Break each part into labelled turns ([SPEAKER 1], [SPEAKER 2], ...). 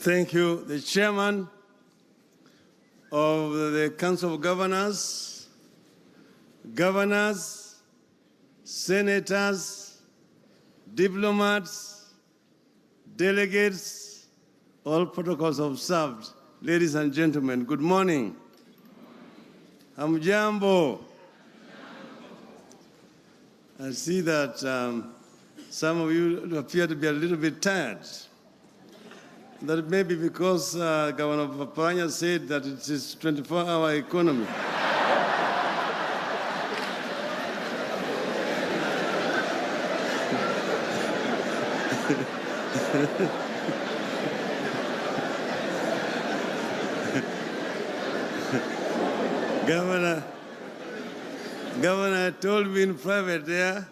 [SPEAKER 1] Thank you, the chairman of the Council of Governors, governors, senators, diplomats, delegates, all protocols observed. Ladies and gentlemen, good morning. Hamjambo. I see that some of you appear to be a little bit tired. That may be because Governor Papanya said that it is 24-hour economy. Governor told me in private there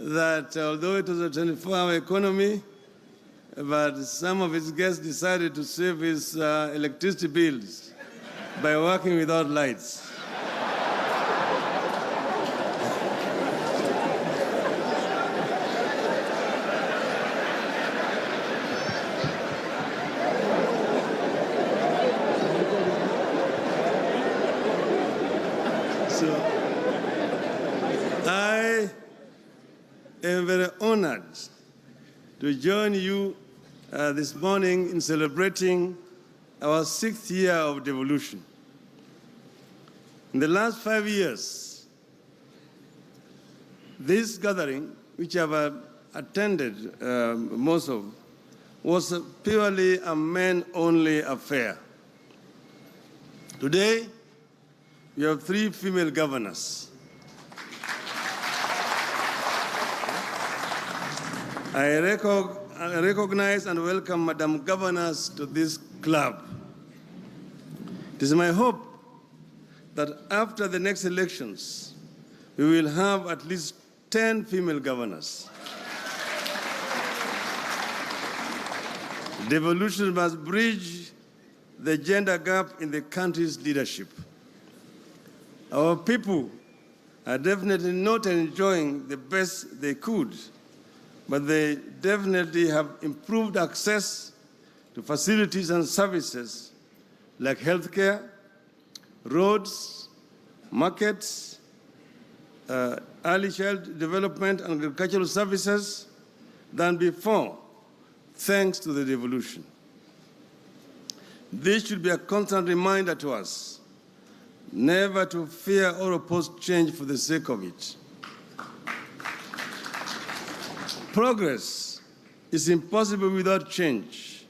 [SPEAKER 1] that although it was a 24-hour economy, but some of his guests decided to save his electricity bills by working without lights. So I am very honored to join you this morning in celebrating our 6th year of devolution. In the last 5 years, this gathering, which I've attended most of, was purely a men-only affair. Today, we have 3 female governors. I recognize and welcome Madam Governors to this club. It is my hope that after the next elections, we will have at least 10 female governors. Devolution must bridge the gender gap in the country's leadership. Our people are definitely not enjoying the best they could, but they definitely have improved access to facilities and services like healthcare, roads, markets, early child development and agricultural services than before, thanks to the devolution. This should be a constant reminder to us never to fear or oppose change for the sake of it. Progress is impossible without change,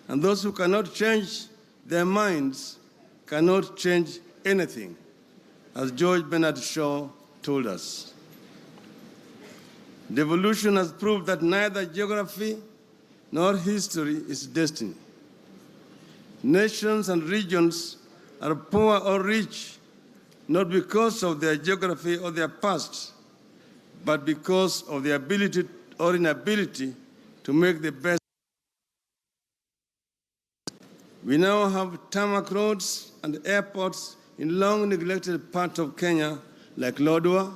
[SPEAKER 1] and those who cannot change their minds cannot change anything, as George Bernard Shaw told us. Devolution has proved that neither geography nor history is destiny. Nations and regions are poor or rich, not because of their geography or their past, but because of their ability or inability to make the best. We now have tarmac roads and airports in long neglected parts of Kenya like Lodwar,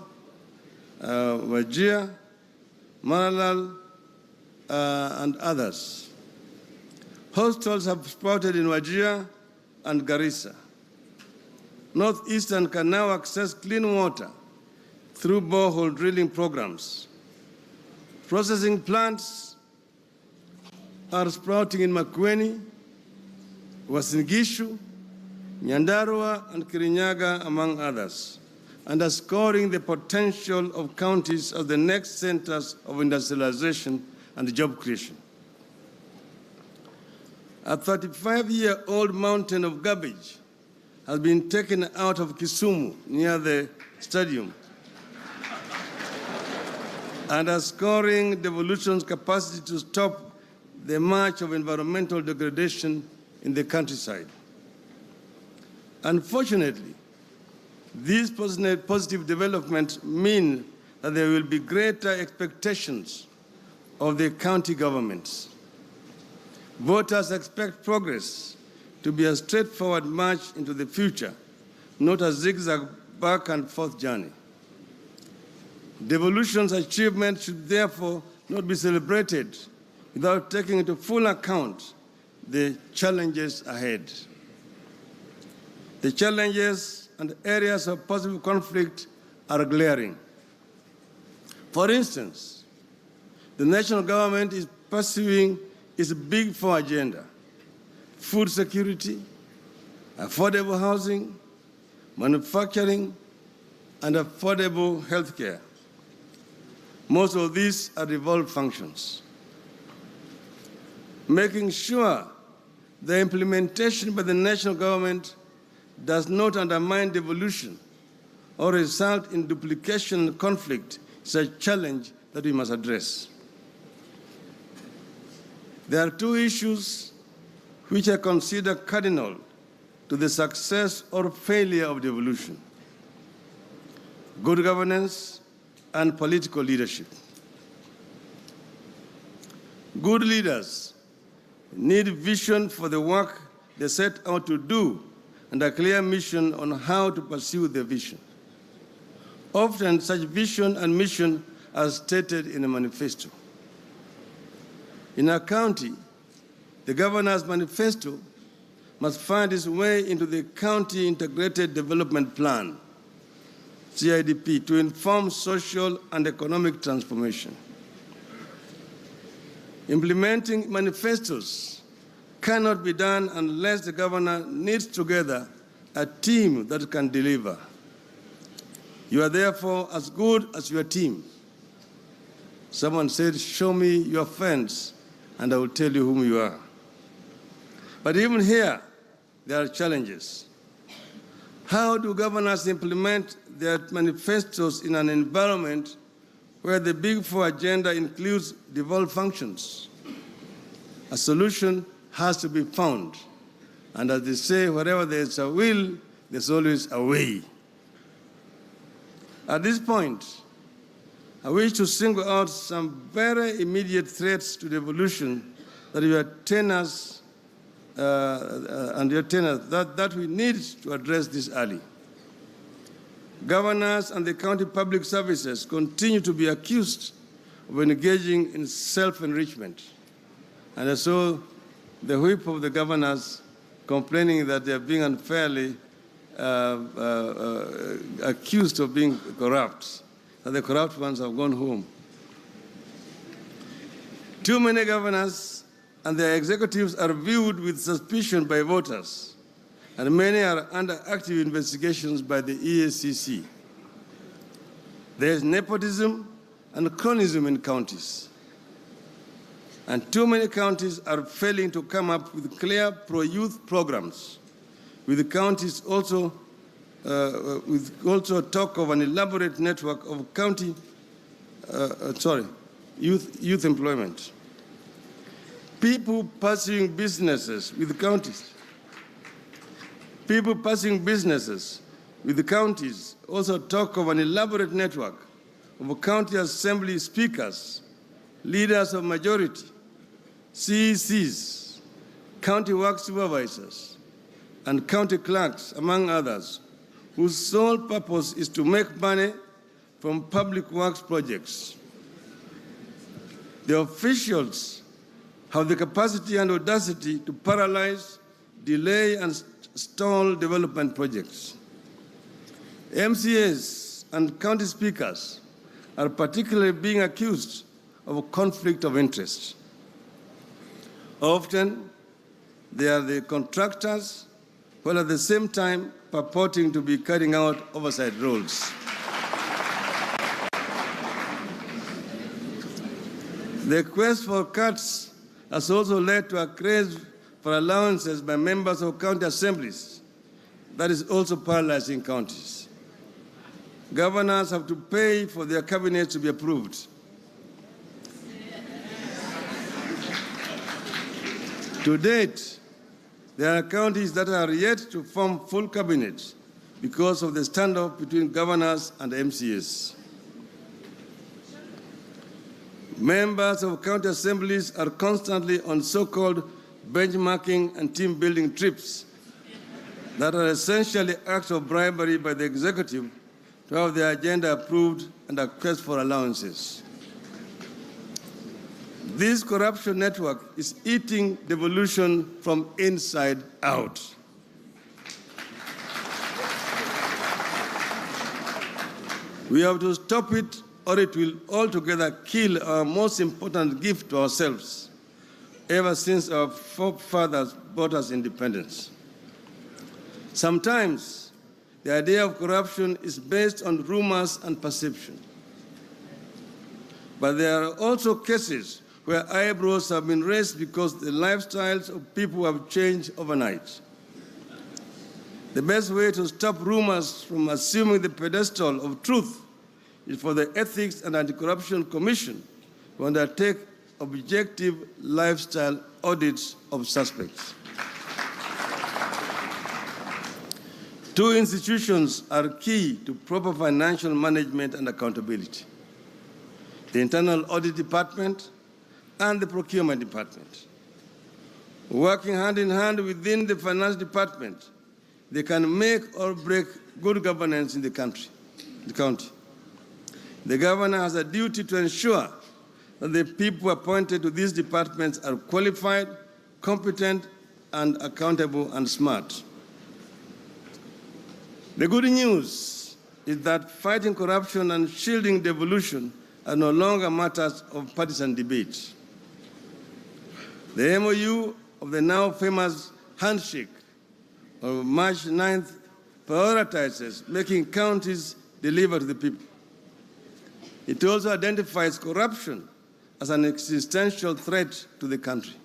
[SPEAKER 1] Wajir, Maralal, and others. Hostels have sprouted in Wajir and Garissa. Northeastern can now access clean water through borehole drilling programs. Processing plants are sprouting in Makueni, Uasin Gishu, Nyandarua, and Kirinyaga, among others, underscoring the potential of counties as the next centers of industrialization and job creation. A 35-year-old mountain of garbage has been taken out of Kisumu near the stadium, underscoring devolution's capacity to stop the march of environmental degradation in the countryside. Unfortunately, these positive developments mean that there will be greater expectations of the county governments. Voters expect progress to be a straightforward march into the future, not a zigzag back and forth journey. Devolution's achievement should therefore not be celebrated without taking into full account the challenges ahead. The challenges and areas of possible conflict are glaring. For instance, the national government is pursuing its Big Four agenda: food security, affordable housing, manufacturing, and affordable health care. Most of these are devolved functions. Making sure the implementation by the national government does not undermine devolution or result in duplication and conflict is a challenge that we must address. There are two issues which I consider cardinal to the success or failure of devolution: good governance and political leadership. Good leaders need vision for the work they set out to do and a clear mission on how to pursue the vision. Often such vision and mission are stated in a manifesto. In a county, the governor's manifesto must find its way into the County Integrated Development Plan, CIDP, to inform social and economic transformation. Implementing manifestos cannot be done unless the governor knits together a team that can deliver. You are therefore as good as your team. Someone said, "Show me your friends, and I will tell you whom you are." But even here, there are challenges. How do governors implement their manifestos in an environment where the Big Four agenda includes devolved functions? A solution has to be found. And as they say, wherever there's a will, there's always a way. At this point, I wish to single out some very immediate threats to devolution that your tenors that we need to address this early. Governors and the county public services continue to be accused of engaging in self-enrichment. And I saw the whip of the governors complaining that they are being unfairly accused of being corrupt, that the corrupt ones have gone home. Too many governors and their executives are viewed with suspicion by voters, and many are under active investigations by the EACC. There is nepotism and cronyism in counties, and too many counties are failing to come up with clear pro-youth programs, with the counties also talk of an elaborate network of youth employment. People pursuing businesses with the counties. People pursuing businesses with the counties also talk of an elaborate network of county assembly speakers, leaders of majority, CECs, county work supervisors, and county clerks, among others, whose sole purpose is to make money from public works projects. The officials have the capacity and audacity to paralyze, delay, and stall development projects. MCAs and county speakers are particularly being accused of a conflict of interest. Often, they are the contractors, while at the same time purporting to be carrying out oversight roles. The quest for cuts has also led to a craze for allowances by members of county assemblies that is also paralyzing counties. Governors have to pay for their cabinets to be approved. To date, there are counties that are yet to form full cabinets because of the standoff between governors and MCAs. Members of county assemblies are constantly on so-called benchmarking and team-building trips that are essentially acts of bribery by the executive to have their agenda approved and a quest for allowances. This corruption network is eating devolution from inside out. We have to stop it, or it will altogether kill our most important gift to ourselves ever since our forefathers brought us independence. Sometimes the idea of corruption is based on rumors and perception. But there are also cases where eyebrows have been raised because the lifestyles of people have changed overnight. The best way to stop rumors from assuming the pedestal of truth is for the Ethics and Anti-Corruption Commission to undertake objective lifestyle audits of suspects. Two institutions are key to proper financial management and accountability: the Internal Audit Department and the Procurement Department. Working hand in hand within the Finance Department, they can make or break good governance in the county. The governor has a duty to ensure that the people appointed to these departments are qualified, competent, and accountable and smart. The good news is that fighting corruption and shielding devolution are no longer matters of partisan debate. The MOU of the now famous handshake of March 9th prioritizes making counties deliver to the people. It also identifies corruption as an existential threat to the country.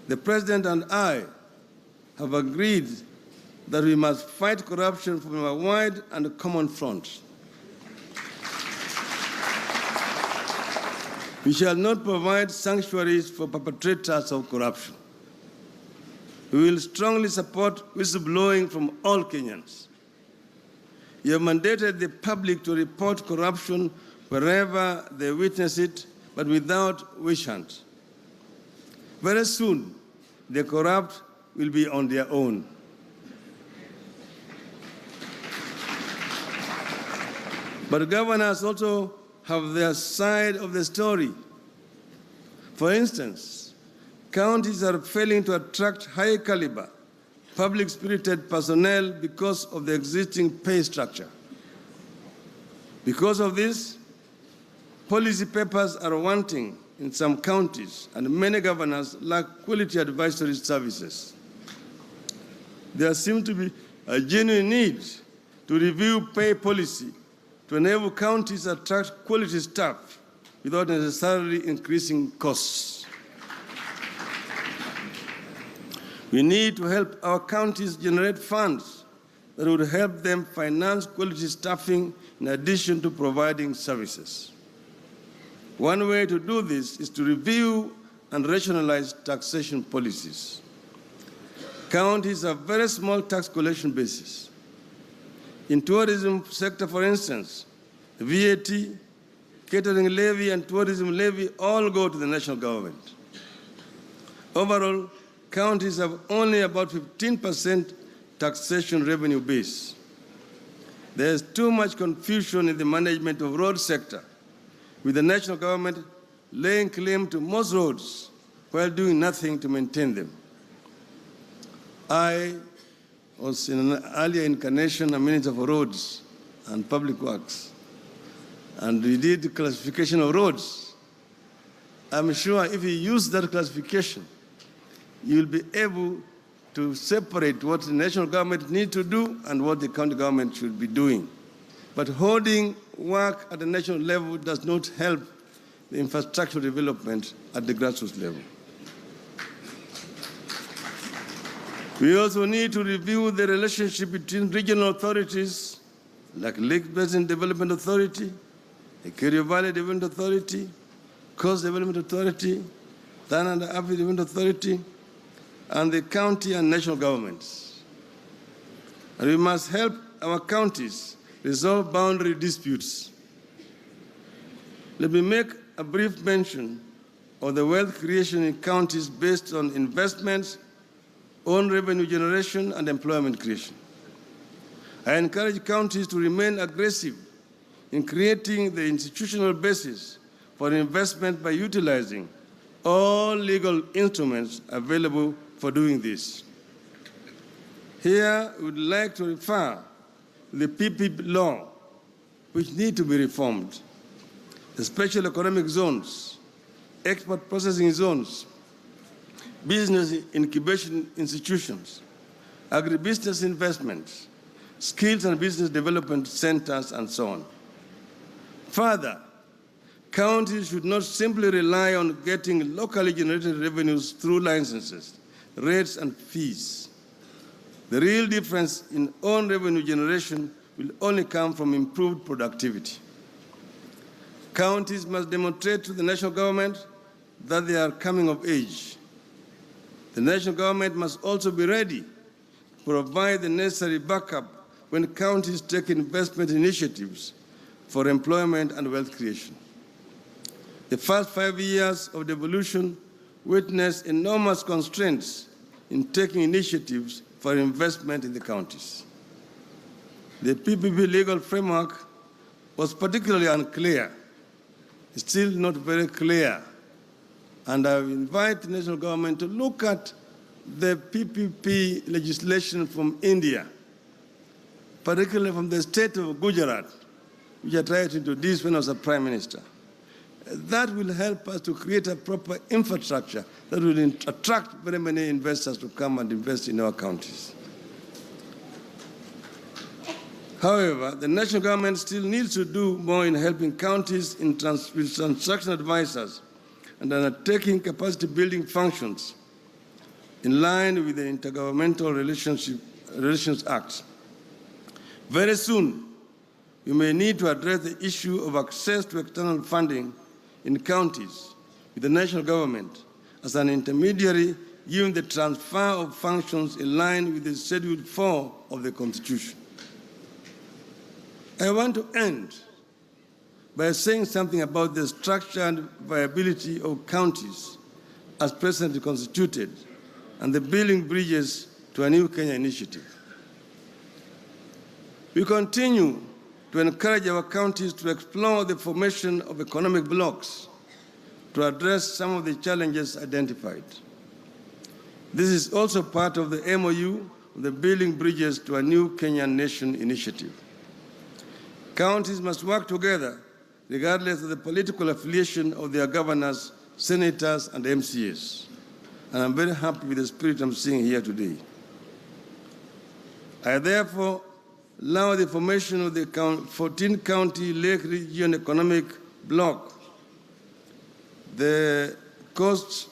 [SPEAKER 1] The President and I have agreed that we must fight corruption from a wide and common front. We shall not provide sanctuaries for perpetrators of corruption. We will strongly support whistleblowing from all Kenyans. You have mandated the public to report corruption wherever they witness it, but without witch hunt. Very soon, the corrupt will be on their own. But governors also have their side of the story. For instance, counties are failing to attract high-caliber, public-spirited personnel because of the existing pay structure. Because of this, policy papers are wanting in some counties, and many governors lack quality advisory services. There seems to be a genuine need to review pay policy to enable counties to attract quality staff without necessarily increasing costs. We need to help our counties generate funds that would help them finance quality staffing in addition to providing services. One way to do this is to review and rationalize taxation policies. Counties have very small tax collection bases. In tourism sector, for instance, VAT, catering levy, and tourism levy all go to the national government. Overall, counties have only about 15% taxation revenue base. There is too much confusion in the management of road sector, with the national government laying claim to most roads while doing nothing to maintain them. I was in an earlier incarnation a Minister for Roads and Public Works, and we did the classification of roads. I'm sure if you use that classification, you'll be able to separate what the national government needs to do and what the county government should be doing. But holding work at the national level does not help the infrastructure development at the grassroots level. We also need to review the relationship between regional authorities like Lake Basin Development Authority, the Kerio Valley Development Authority, Coast Development Authority, Tana and Athi Development Authority, and the county and national governments. And we must help our counties resolve boundary disputes. Let me make a brief mention of the wealth creation in counties based on investments, own revenue generation, and employment creation. I encourage counties to remain aggressive in creating the institutional basis for investment by utilizing all legal instruments available for doing this. Here, we would like to refer to the PPP law, which need to be reformed. The special economic zones, export processing zones, business incubation institutions, agribusiness investments, skills and business development centers, and so on. Further, counties should not simply rely on getting locally generated revenues through licenses, rates, and fees. The real difference in own revenue generation will only come from improved productivity. Counties must demonstrate to the national government that they are coming of age. The national government must also be ready to provide the necessary backup when counties take investment initiatives for employment and wealth creation. The first 5 years of devolution witnessed enormous constraints in taking initiatives for investment in the counties. The PPP legal framework was particularly unclear. It's still not very clear. And I invite the national government to look at the PPP legislation from India, particularly from the state of Gujarat, which I tried to introduce when I was a prime minister. That will help us to create a proper infrastructure that will attract very many investors to come and invest in our counties. However, the national government still needs to do more in helping counties with transaction advisors and undertaking capacity building functions in line with the Intergovernmental Relations Act. Very soon, we may need to address the issue of access to external funding in counties with the national government as an intermediary, given the transfer of functions in line with the Schedule 4 of the Constitution. I want to end by saying something about the structure and viability of counties as presently constituted and the building bridges to a new Kenya initiative. We continue to encourage our counties to explore the formation of economic blocks to address some of the challenges identified. This is also part of the MOU of the Building Bridges to a New Kenyan Nation initiative. Counties must work together regardless of the political affiliation of their governors, senators, and MCAs. And I'm very happy with the spirit I'm seeing here today. I therefore allow the formation of the 14-county Lake Region Economic Bloc, the Coast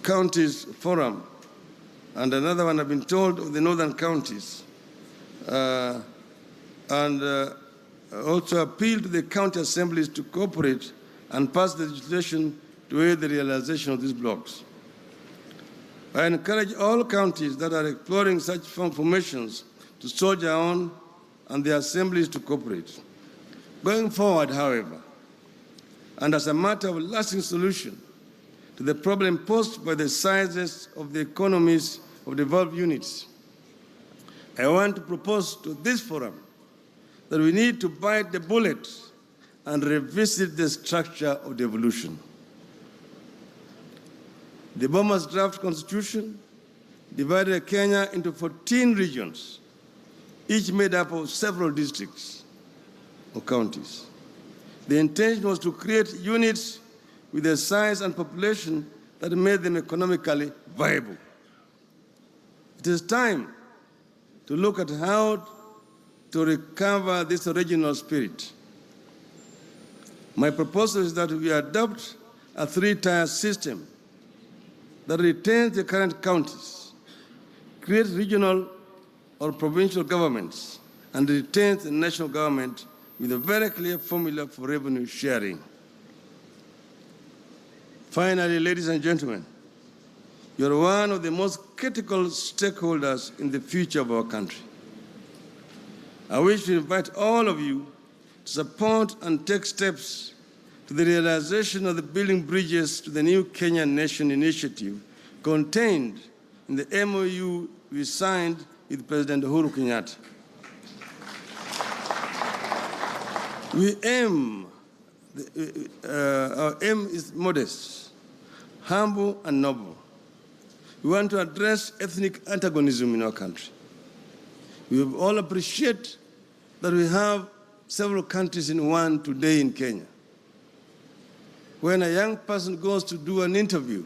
[SPEAKER 1] Counties Forum, and another one I've been told of the Northern Counties, and also appeal to the county assemblies to cooperate and pass the legislation to aid the realization of these blocks. I encourage all counties that are exploring such formations to soldier on and the assemblies to cooperate. Going forward, however, and as a matter of lasting solution to the problem posed by the sizes of the economies of developed units, I want to propose to this forum that we need to bite the bullet and revisit the structure of devolution. The Bomas draft constitution divided Kenya into 14 regions, each made up of several districts or counties. The intention was to create units with a size and population that made them economically viable. It is time to look at how to recover this original spirit. My proposal is that we adopt a three-tier system that retains the current counties, creates regional or provincial governments, and retains the national government with a very clear formula for revenue sharing. Finally, ladies and gentlemen, you're one of the most critical stakeholders in the future of our country. I wish to invite all of you to support and take steps to the realization of the Building Bridges to the New Kenyan Nation initiative contained in the MOU we signed with President Uhuru Kenyatta. We aim our aim is modest, humble, and noble. We want to address ethnic antagonism in our country. We all appreciate that we have several countries in one today in Kenya. When a young person goes to do an interview,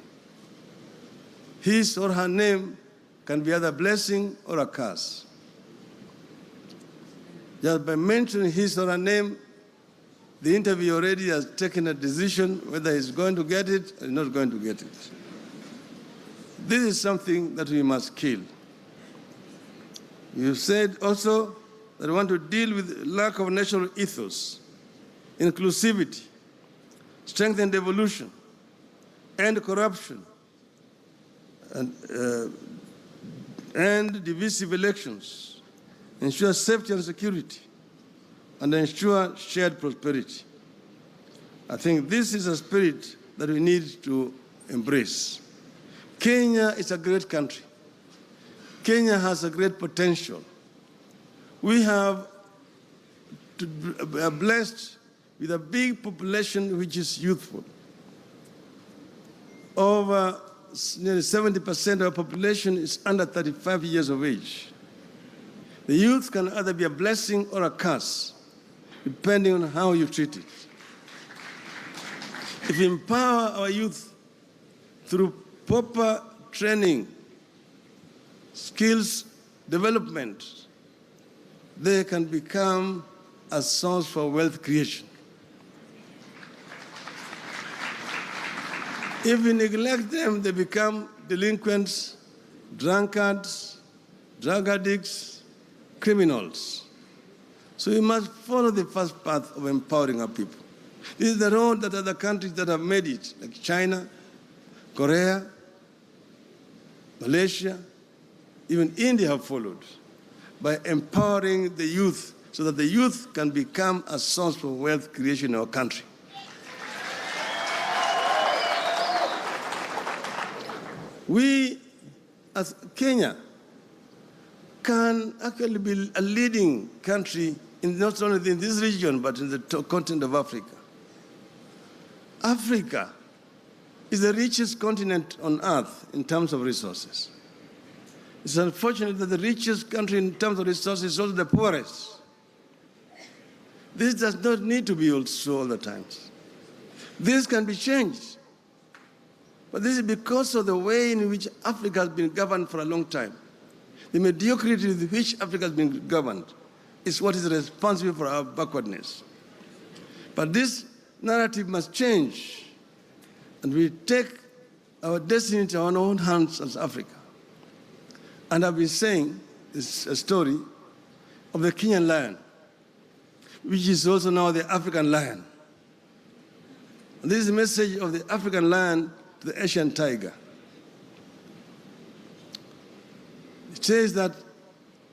[SPEAKER 1] his or her name can be either a blessing or a curse. Just by mentioning his or her name, the interviewer already has taken a decision whether he's going to get it or not going to get it. This is something that we must kill. You said also that we want to deal with lack of national ethos, inclusivity, strengthen devolution, end corruption, and divisive elections, ensure safety and security, and ensure shared prosperity. I think this is a spirit that we need to embrace. Kenya is a great country. Kenya has a great potential. We are blessed with a big population which is youthful. Over nearly 70% of our population is under 35 years of age. The youth can either be a blessing or a curse, depending on how you treat it. If we empower our youth through proper training, skills development, they can become a source for wealth creation. If we neglect them, they become delinquents, drunkards, drug addicts, criminals. So we must follow the first path of empowering our people. This is the road that other countries that have made it, like China, Korea, Malaysia, even India have followed, by empowering the youth so that the youth can become a source for wealth creation in our country. We, as Kenya, can actually be a leading country in not only in this region, but in the continent of Africa. Africa is the richest continent on earth in terms of resources. It's unfortunate that the richest country in terms of resources is also the poorest. This does not need to be also all the time. This can be changed. But this is because of the way in which Africa has been governed for a long time. The mediocrity with which Africa has been governed is what is responsible for our backwardness. But this narrative must change, and we take our destiny into our own hands as Africa. And I've been saying this a story of the Kenyan lion, which is also now the African lion. And this is the message of the African lion to the Asian tiger. It says that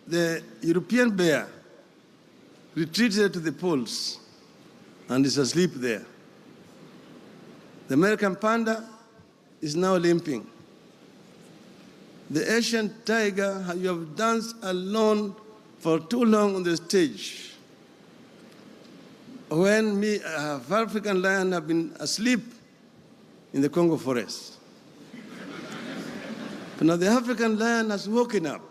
[SPEAKER 1] the European bear retreated to the poles and is asleep there. The American panda is now limping. The Asian tiger, you have danced alone for too long on the stage. When me, African lion, have been asleep in the Congo forest. But now the African lion has woken up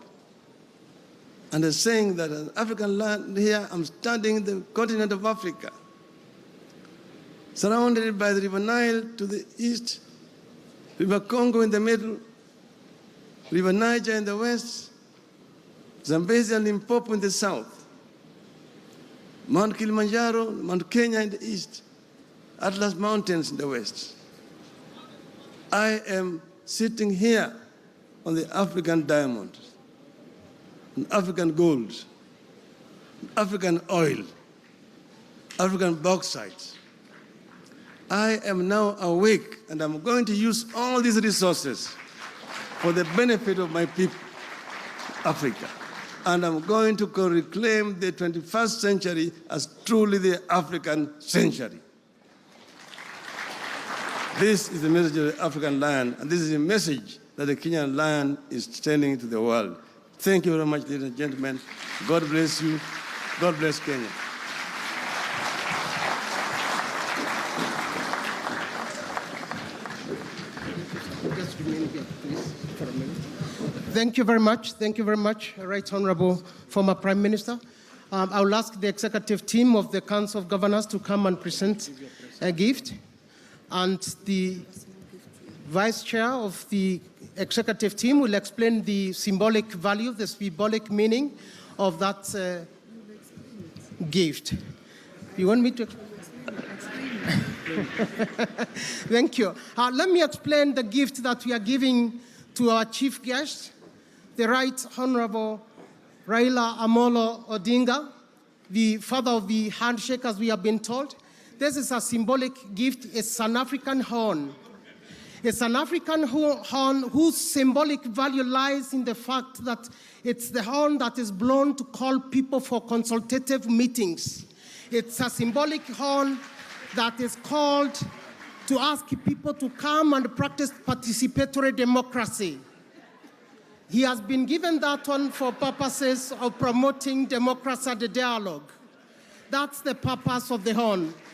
[SPEAKER 1] and is saying that an African lion here, I'm standing in the continent of Africa, surrounded by the River Nile to the east, River Congo in the middle, River Niger in the west, Zambezi and Limpopo in the south, Mount Kilimanjaro, Mount Kenya in the east, Atlas Mountains in the west. I am sitting here on the African diamond, on African gold, African oil, African bauxite. I am now awake, and I'm going to use all these resources for the benefit of my people, Africa. And I'm going to reclaim the 21st century as truly the African century. This is the message of the African lion, and this is the message that the Kenyan lion is sending to the world. Thank you very much, ladies and gentlemen. God bless you. God bless Kenya.
[SPEAKER 2] Thank you very much. Thank you very much, Right Honorable former Prime Minister. I will ask the executive team of the Council of Governors to come and present a gift. And the Vice Chair of the executive team will explain the symbolic value, the symbolic meaning of that gift. You want me to? Thank you. Let me explain the gift that we are giving to our chief guest, the Right Honorable Raila Odinga, the father of the handshake, as we have been told. This is a symbolic gift. It's an African horn. It's an African horn whose symbolic value lies in the fact that it's the horn that is blown to call people for consultative meetings. It's a symbolic horn that is called to ask people to come and practice participatory democracy. He has been given that one for purposes of promoting democracy and dialogue. That's the purpose of the horn.